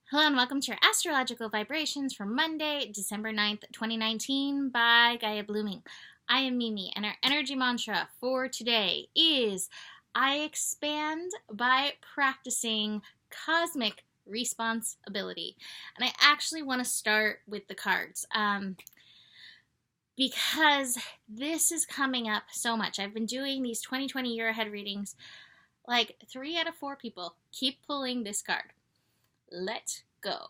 Hello and welcome to your astrological vibrations for Monday, December 9th, 2019 by Gaia Blooming. I am Mimi, and our energy mantra for today is I expand by practicing cosmic responsibility. And I actually want to start with the cards because this is coming up so much. I've been doing these 2020 year ahead readings. Like 3 out of 4 people keep pulling this card. Let go.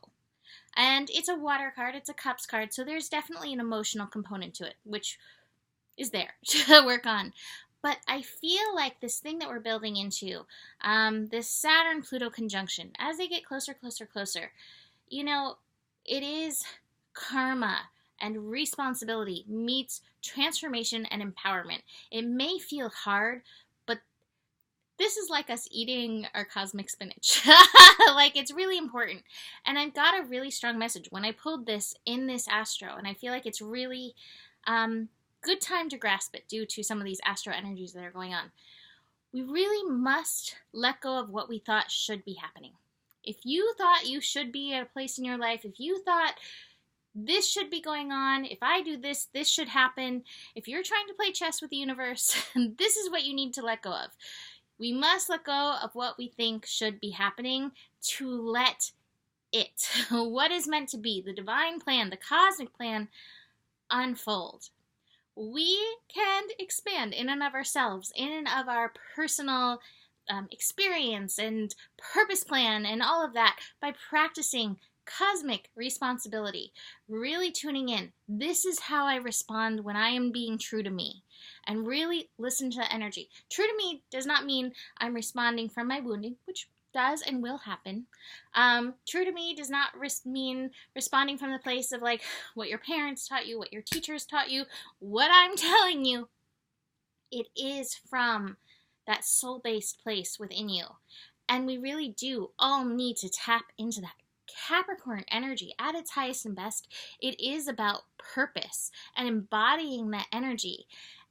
And it's a water card, it's a cups card, so there's definitely an emotional component to it, which is there to work on. But I feel like this thing that we're building into, this Saturn-Pluto conjunction, as they get closer, it is karma and responsibility meets transformation and empowerment. It may feel hard, this is like us eating our cosmic spinach. Like, it's really important. And I've got a really strong message when I pulled this in this astro, and I feel like it's really good time to grasp it due to some of these astro energies that are going on. We really must let go of what we thought should be happening. If you thought you should be at a place in your life, if you thought this should be going on, if I do this, this should happen, if you're trying to play chess with the universe, this is what you need to let go of. We must let go of what we think should be happening to let it, what is meant to be, the divine plan, the cosmic plan, unfold. We can expand in and of ourselves, in and of our personal experience and purpose plan and all of that by practicing cosmic responsibility, really tuning in. This is how I respond when I am being true to me, and really listen to the energy. True to me does not mean I'm responding from my wounding, which does and will happen. True to me does not mean responding from the place of like what your parents taught you, what your teachers taught you, what I'm telling you. It is from that soul-based place within you. And we really do all need to tap into that Capricorn energy at its highest and best. It is about purpose and embodying that energy.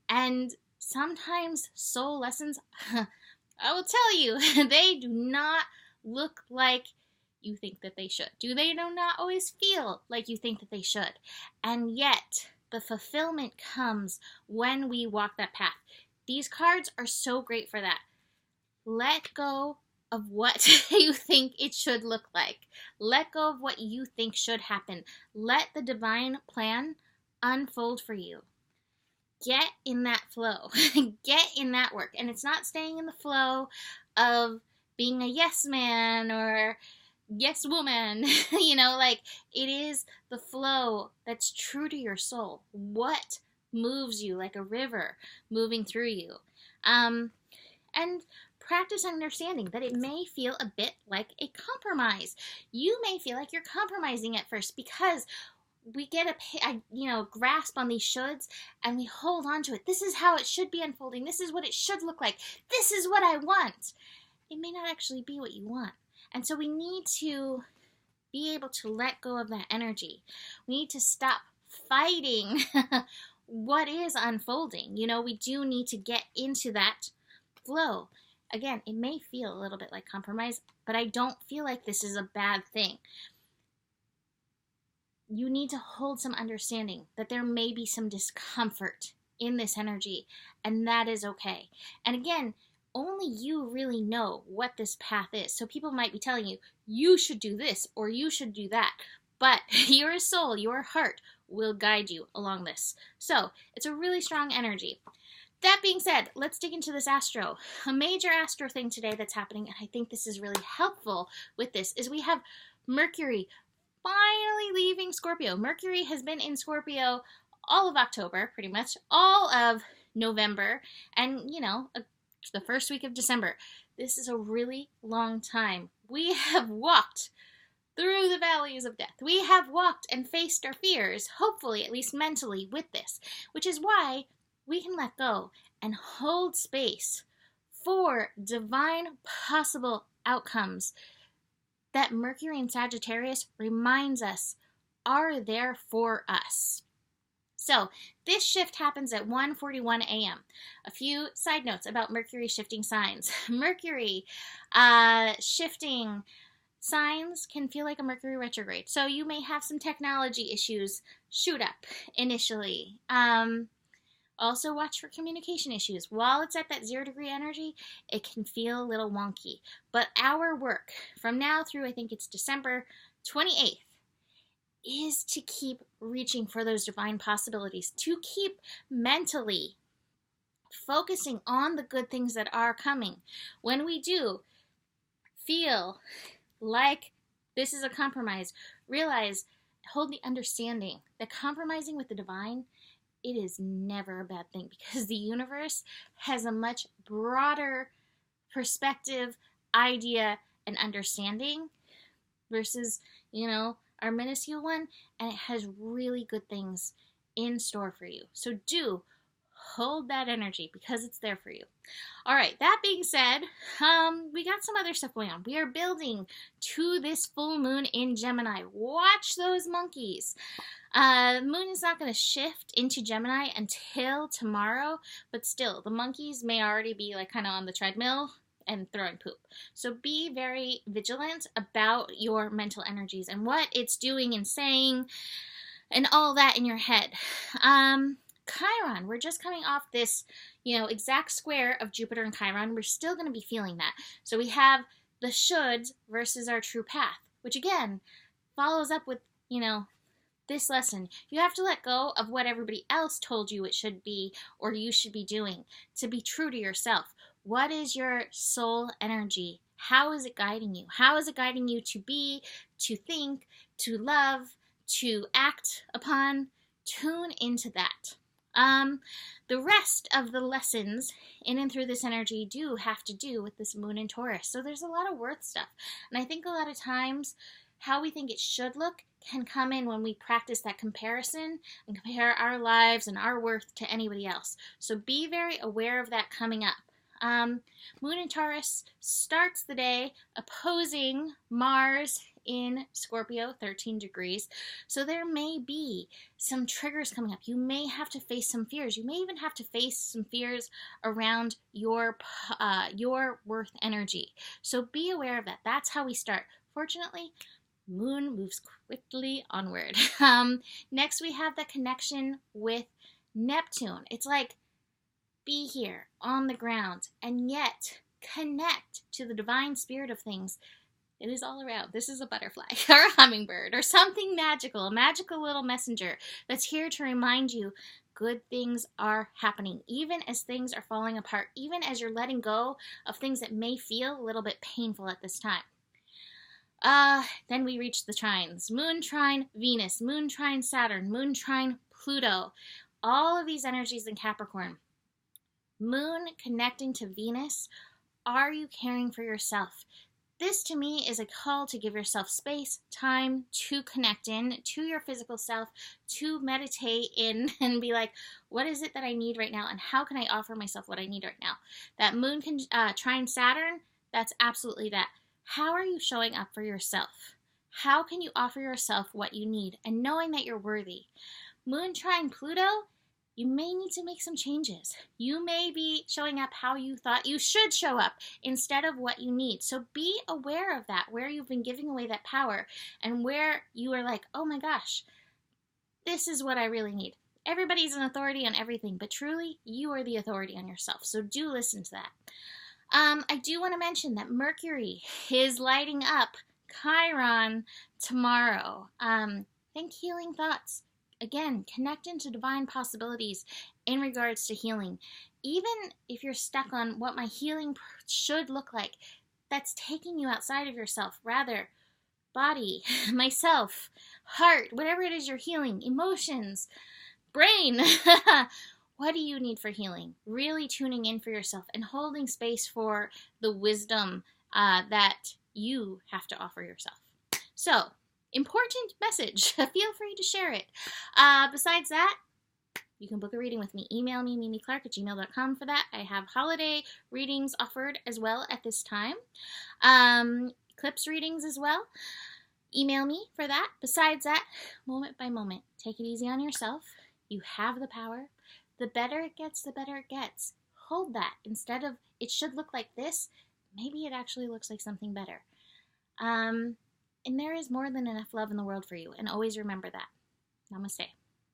And sometimes soul lessons, I will tell you, they do not look like you think that they should. They do not always feel like you think that they should. And yet, the fulfillment comes when we walk that path. These cards are so great for that. Let go of what you think it should look like. Let go of what you think should happen. Let the divine plan unfold for you. Get in that flow. Get in that work. And it's not staying in the flow of being a yes man or yes woman. It is the flow that's true to your soul. What moves you like a river moving through you. And practice understanding that it may feel a bit like a compromise. You may feel like you're compromising at first because we get a grasp on these shoulds and we hold on to it. This is how it should be unfolding. This is what it should look like. This is what I want. It may not actually be what you want. And so we need to be able to let go of that energy. We need to stop fighting what is unfolding. We do need to get into that flow. Again, it may feel a little bit like compromise, but I don't feel like this is a bad thing. You need to hold some understanding that there may be some discomfort in this energy, and that is okay. And again, only you really know what this path is. So people might be telling you, you should do this or you should do that. But your soul, your heart will guide you along this. So it's a really strong energy. That being said, let's dig into this astro. A major astro thing today that's happening, and I think this is really helpful with this, is we have Mercury finally leaving Scorpio. Mercury has been in Scorpio all of October, pretty much, all of November, and, the first week of December. This is a really long time. We have walked through the valleys of death. We have walked and faced our fears, hopefully, at least mentally, with this, which is why we can let go and hold space for divine possible outcomes that Mercury and Sagittarius reminds us are there for us. So this shift happens at 1:41 a.m. A few side notes about Mercury shifting signs. Mercury shifting signs can feel like a Mercury retrograde. So you may have some technology issues shoot up initially. Also watch for communication issues. While it's at that 0-degree energy, it can feel a little wonky. But our work from now through, I think it's December 28th, is to keep reaching for those divine possibilities, to keep mentally focusing on the good things that are coming. When we do feel like this is a compromise, realize, hold the understanding that compromising with the divine, it is never a bad thing, because the universe has a much broader perspective, idea, and understanding versus, our minuscule one, and it has really good things in store for you. So do hold that energy, because it's there for you. All right, that being said, we got some other stuff going on. We are building to this full moon in Gemini. Watch those monkeys. Moon is not going to shift into Gemini until tomorrow, but still, the monkeys may already be like kind of on the treadmill and throwing poop. So be very vigilant about your mental energies and what it's doing and saying and all that in your head. Chiron, we're just coming off this, exact square of Jupiter and Chiron. We're still going to be feeling that. So we have the shoulds versus our true path, which again follows up with, this lesson. You have to let go of what everybody else told you it should be or you should be doing to be true to yourself. What is your soul energy? How is it guiding you? How is it guiding you to be, to think, to love, to act upon? Tune into that. The rest of the lessons in and through this energy do have to do with this moon in Taurus. So there's a lot of worth stuff. And I think a lot of times how we think it should look can come in when we practice that comparison and compare our lives and our worth to anybody else. So be very aware of that coming up. Moon in Taurus starts the day opposing Mars in Scorpio, 13 degrees. So there may be some triggers coming up. You may have to face some fears. You may even have to face some fears around your worth energy. So be aware of that. That's how we start. Fortunately, Moon moves quickly onward. Next, we have the connection with Neptune. It's like, be here on the ground and yet connect to the divine spirit of things. It is all around. This is a butterfly or a hummingbird or something magical, a magical little messenger that's here to remind you good things are happening, even as things are falling apart, even as you're letting go of things that may feel a little bit painful at this time. Then we reach the trines. Moon trine Venus, Moon trine Saturn, Moon trine Pluto. All of these energies in Capricorn. Moon connecting to Venus. Are you caring for yourself? This to me is a call to give yourself space, time to connect in to your physical self, to meditate in and be like, what is it that I need right now? And how can I offer myself what I need right now? That Moon can trine Saturn, that's absolutely that. How are you showing up for yourself? How can you offer yourself what you need and knowing that you're worthy? Moon trine Pluto, you may need to make some changes. You may be showing up how you thought you should show up instead of what you need. So be aware of that, where you've been giving away that power and where you are like, oh my gosh, this is what I really need. Everybody's an authority on everything, but truly you are the authority on yourself. So do listen to that. I do want to mention that Mercury is lighting up Chiron tomorrow. Think healing thoughts. Again, connect into divine possibilities in regards to healing. Even if you're stuck on what my healing should look like, that's taking you outside of yourself. Rather, body, myself, heart, whatever it is you're healing, emotions, brain. What do you need for healing? Really tuning in for yourself and holding space for the wisdom that you have to offer yourself. So, important message. Feel free to share it. Besides that, you can book a reading with me. Email me, mimiclark@gmail.com for that. I have holiday readings offered as well at this time. Eclipse readings as well. Email me for that. Besides that, moment by moment, take it easy on yourself. You have the power. The better it gets, the better it gets. Hold that. Instead of, it should look like this, maybe it actually looks like something better. And there is more than enough love in the world for you. And always remember that. Namaste.